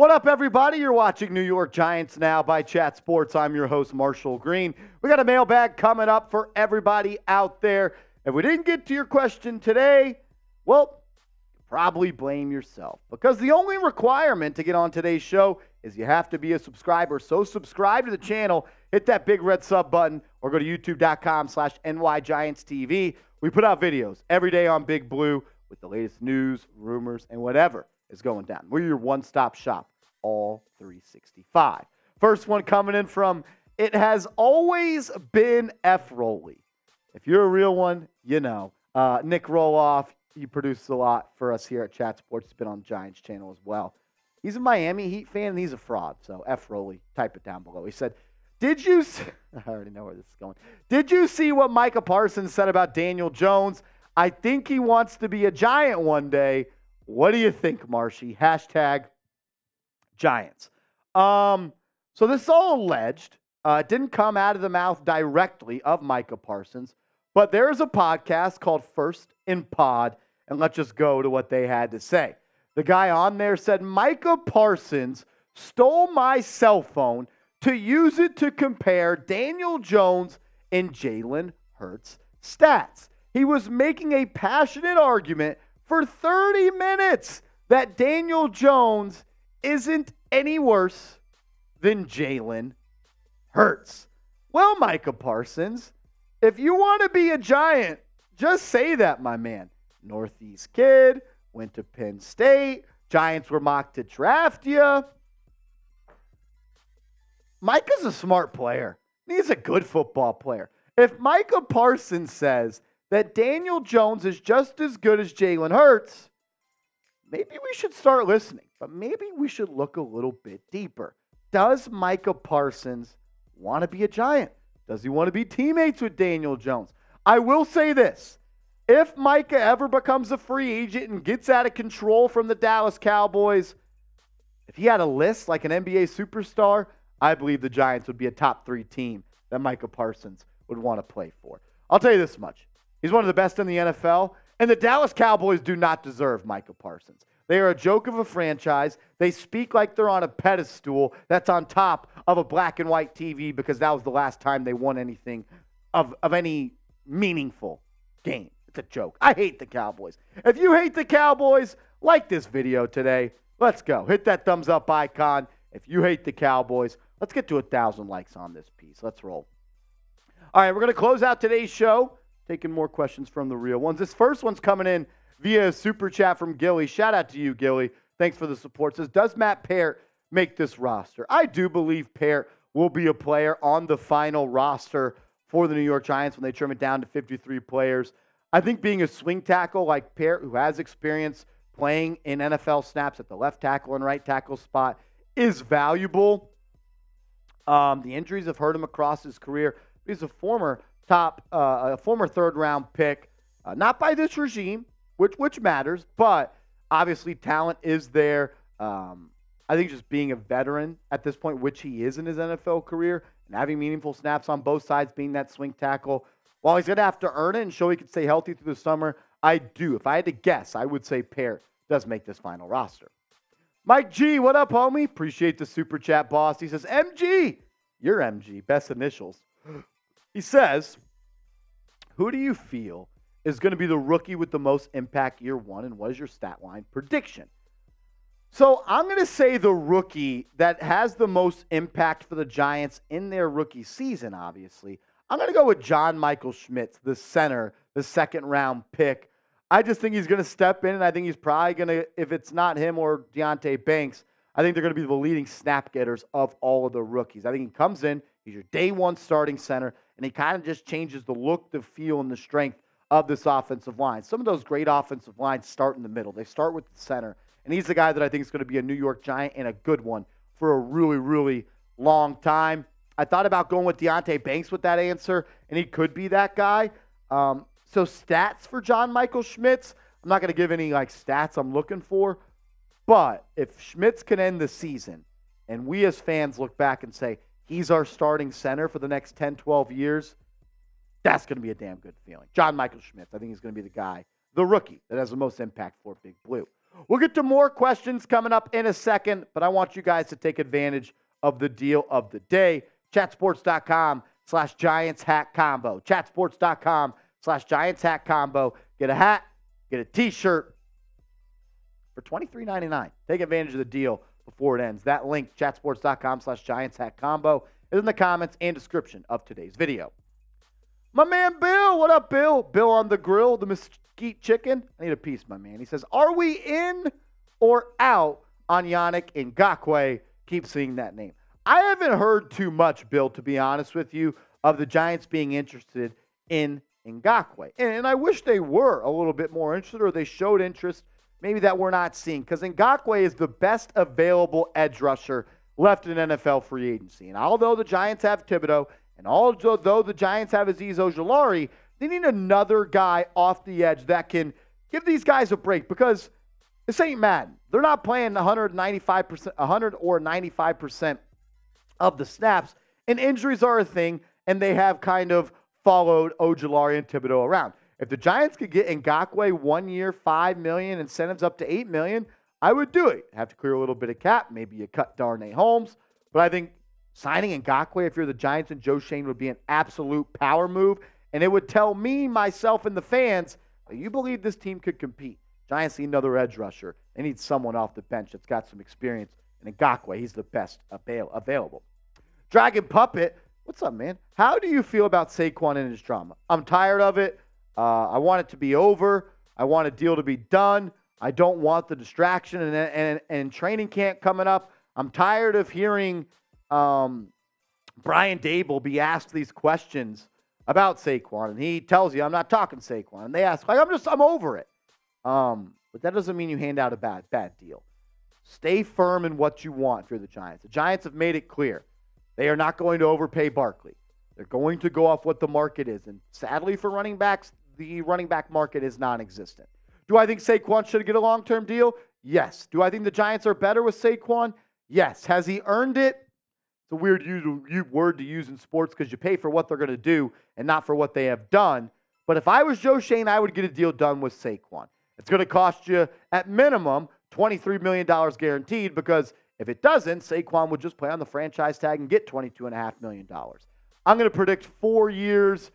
What up, everybody? You're watching New York Giants Now by Chat Sports. I'm your host, Marshall Green. We got a mailbag coming up for everybody out there. If we didn't get to your question today, well, probably blame yourself, because the only requirement to get on today's show is you have to be a subscriber. So subscribe to the channel, hit that big red sub button, or go to youtube.com/NYGiantsTV. We put out videos every day on Big Blue with the latest news, rumors, and whatever is going down. We're your one-stop shop, all 365. First one coming in from It Has Always Been F. Roley. If you're a real one, you know. Nick Roloff, he produces a lot for us here at Chat Sports. He's been on the Giants channel as well. He's a Miami Heat fan, and he's a fraud. So F. Roley, type it down below. He said, I already know where this is going. Did you see what Micah Parsons said about Daniel Jones? I think he wants to be a Giant one day. What do you think, Marshy? Hashtag Giants. So this is all alleged. It didn't come out of the mouth directly of Micah Parsons, but there is a podcast called First in Pod, and let's just go to what they had to say. The guy on there said, Micah Parsons stole my cell phone to use it to compare Daniel Jones and Jalin Hurts' stats. He was making a passionate argument for 30 minutes that Daniel Jones isn't any worse than Jalin Hurts. Well, Micah Parsons, if you want to be a Giant, just say that, my man. Northeast kid, went to Penn State, Giants were mocked to draft you. Micah's a smart player. He's a good football player. If Micah Parsons says that Daniel Jones is just as good as Jalin Hurts, maybe we should start listening, but maybe we should look a little bit deeper. Does Micah Parsons want to be a Giant? Does he want to be teammates with Daniel Jones? I will say this. If Micah ever becomes a free agent and gets out of control from the Dallas Cowboys, if he had a list like an NBA superstar, I believe the Giants would be a top 3 team that Micah Parsons would want to play for. I'll tell you this much. He's one of the best in the NFL, and the Dallas Cowboys do not deserve Micah Parsons. They are a joke of a franchise. They speak like they're on a pedestal that's on top of a black and white TV because that was the last time they won anything of any meaningful game. It's a joke. I hate the Cowboys. If you hate the Cowboys, like this video today. Let's go. Hit that thumbs up icon. If you hate the Cowboys, let's get to 1,000 likes on this piece. Let's roll. All right, we're going to close out today's show, taking more questions from the real ones. This first one's coming in via a super chat from Gilly. Shout out to you, Gilly. Thanks for the support. It says, does Matt Peart make this roster? I do believe Peart will be a player on the final roster for the New York Giants when they trim it down to 53 players. I think being a swing tackle like Peart, who has experience playing in NFL snaps at the left tackle and right tackle spot, is valuable. The injuries have hurt him across his career. He's a former third-round pick, not by this regime, which matters, but obviously talent is there. I think just being a veteran at this point, which he is in his NFL career, and having meaningful snaps on both sides, being that swing tackle, while he's going to have to earn it and show he can stay healthy through the summer, I do. If I had to guess, I would say Peart does make this final roster. Mike G, what up, homie? Appreciate the super chat, boss. He says, MG. You're MG. Best initials. He says, who do you feel is going to be the rookie with the most impact year one, and what is your stat line prediction? So I'm going to say the rookie that has the most impact for the Giants in their rookie season, obviously. I'm going to go with John Michael Schmitz, the center, the second-round pick. I just think he's going to step in, and I think he's probably going to, if it's not him or Deonte Banks, I think they're going to be the leading snap getters of all of the rookies. I think he comes in, he's your day one starting center, and he kind of just changes the look, the feel, and the strength of this offensive line. Some of those great offensive lines start in the middle. They start with the center, and he's the guy that I think is going to be a New York Giant and a good one for a really, really long time. I thought about going with Deonte Banks with that answer, and he could be that guy. So stats for John Michael Schmitz, I'm not going to give any stats I'm looking for, but if Schmitz can end the season and we as fans look back and say he's our starting center for the next 10, 12 years, that's going to be a damn good feeling. John Michael Schmitz, I think he's going to be the guy, the rookie that has the most impact for Big Blue. We'll get to more questions coming up in a second, but I want you guys to take advantage of the deal of the day. Chatsports.com/Giants hat combo. Chatsports.com/Giants hat combo. Get a hat, get a t-shirt for $23.99. Take advantage of the deal before it ends. That link, chatsports.com/Giants hat combo, is in the comments and description of today's video. My man Bill, what up, Bill? Bill on the grill, the mesquite chicken. I need a piece, my man. He says, are we in or out on Yannick Ngakoue? Keep seeing that name. I haven't heard too much, Bill, to be honest with you, of the Giants being interested in Ngakoue. And I wish they were a little bit more interested, or they showed interest maybe that we're not seeing, because Ngakoue is the best available edge rusher left in NFL free agency. And although the Giants have Thibodeau, and although the Giants have Azeez Ojulari, they need another guy off the edge that can give these guys a break, because this ain't Madden. They're not playing 100 or 95% of the snaps, and injuries are a thing, and they have kind of followed Ojulari and Thibodeau around. If the Giants could get Ngakoue 1 year, $5 million, incentives up to $8 million, I would do it. Have to clear a little bit of cap. Maybe you cut Darnay Holmes, but I think signing Ngakoue, if you're the Giants and Joe Schoen, would be an absolute power move, and it would tell me, myself, and the fans that you believe this team could compete. Giants need another edge rusher. They need someone off the bench that's got some experience, and Ngakoue, he's the best available. Dragon Puppet, what's up, man? How do you feel about Saquon and his drama? I'm tired of it. I want it to be over. I want a deal to be done. I don't want the distraction and training camp coming up. I'm tired of hearing Brian Dable be asked these questions about Saquon, and he tells you, I'm not talking Saquon. And they ask, like, I'm over it. But that doesn't mean you hand out a bad deal. Stay firm in what you want if you're the Giants. The Giants have made it clear. They are not going to overpay Barkley. They're going to go off what the market is. And sadly for running backs, the running back market is non-existent. Do I think Saquon should get a long-term deal? Yes. Do I think the Giants are better with Saquon? Yes. Has he earned it? It's a weird word to use in sports because you pay for what they're going to do and not for what they have done. But if I was Joe Schoen, I would get a deal done with Saquon. It's going to cost you, at minimum, $23 million guaranteed, because if it doesn't, Saquon would just play on the franchise tag and get $22.5 million. I'm going to predict 4 years,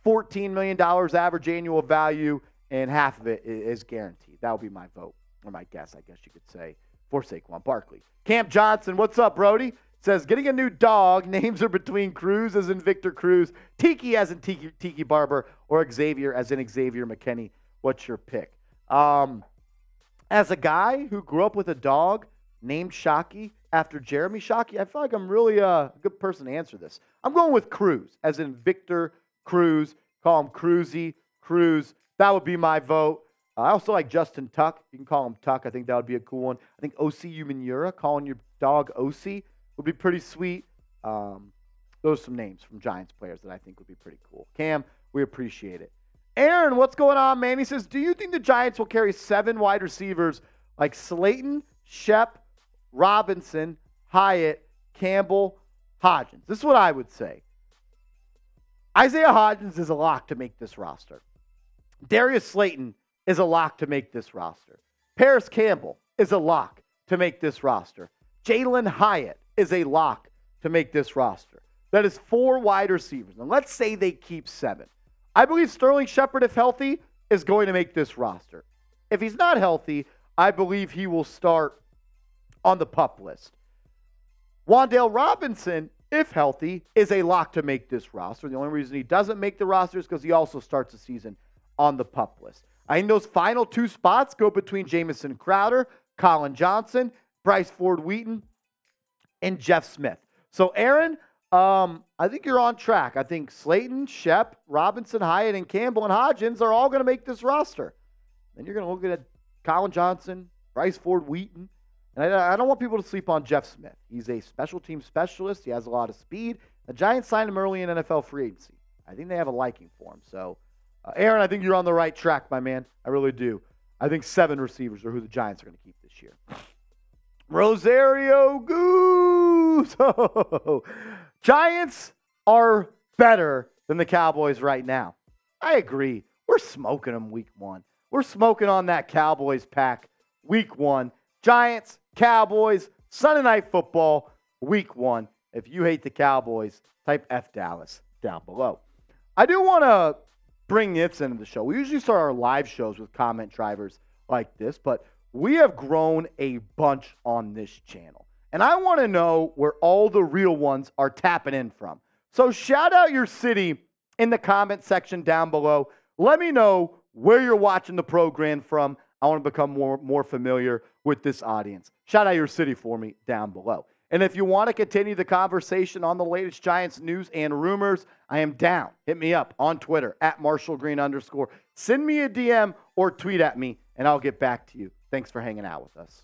$14 million average annual value, and half of it is guaranteed. That would be my vote, or my guess, I guess you could say, for Saquon Barkley. Camp Johnson, what's up, Brody? Says, getting a new dog. Names are between Cruz as in Victor Cruz, Tiki as in Tiki Barber, or Xavier as in Xavier McKinney. What's your pick? As a guy who grew up with a dog named Shockey after Jeremy Shockey, I feel like I'm really a good person to answer this. I'm going with Cruz, as in Victor Cruz. Call him Cruzy, Cruz. That would be my vote. I also like Justin Tuck. You can call him Tuck. I think that would be a cool one. I think O.C. Umenyiora, calling your dog O.C., would be pretty sweet. Those are some names from Giants players that I think would be pretty cool. Cam, we appreciate it. Aaron, what's going on, man? He says, do you think the Giants will carry 7 wide receivers like Slayton, Shep, Robinson, Hyatt, Campbell, Hodgins? This is what I would say. Isaiah Hodgins is a lock to make this roster. Darius Slayton is a lock to make this roster. Paris Campbell is a lock to make this roster. Jalin Hyatt is a lock to make this roster. That is 4 wide receivers. And let's say they keep 7. I believe Sterling Shepard, if healthy, is going to make this roster. If he's not healthy, I believe he will start on the PUP list. Wan'Dale Robinson, if healthy, is a lock to make this roster. The only reason he doesn't make the roster is because he also starts the season on the PUP list. I think those final 2 spots go between Jamison Crowder, Collin Johnson, Bryce Ford-Wheaton, and Jeff Smith. So, Aaron, I think you're on track. I think Slayton, Shep, Robinson, Hyatt, and Campbell and Hodgins are all going to make this roster. Then you're going to look at Collin Johnson, Bryce Ford-Wheaton. And I don't want people to sleep on Jeff Smith. He's a special team specialist. He has a lot of speed. The Giants signed him early in NFL free agency. I think they have a liking for him. So, Aaron, I think you're on the right track, my man. I really do. I think 7 receivers are who the Giants are going to keep this year. Rosario Goose. Giants are better than the Cowboys right now. I agree. We're smoking them week 1. We're smoking on that Cowboys pack week 1. Giants, Cowboys, Sunday Night Football, week 1. If you hate the Cowboys, type F Dallas down below. I do want to bring this into the show. We usually start our live shows with comment drivers like this, but we have grown a bunch on this channel. And I want to know where all the real ones are tapping in from. So shout out your city in the comment section down below. Let me know where you're watching the program from. I want to become more familiar with this audience. Shout out your city for me down below. And if you want to continue the conversation on the latest Giants news and rumors, I am down. Hit me up on Twitter @MarshallGreen_. Send me a DM or tweet at me, and I'll get back to you. Thanks for hanging out with us.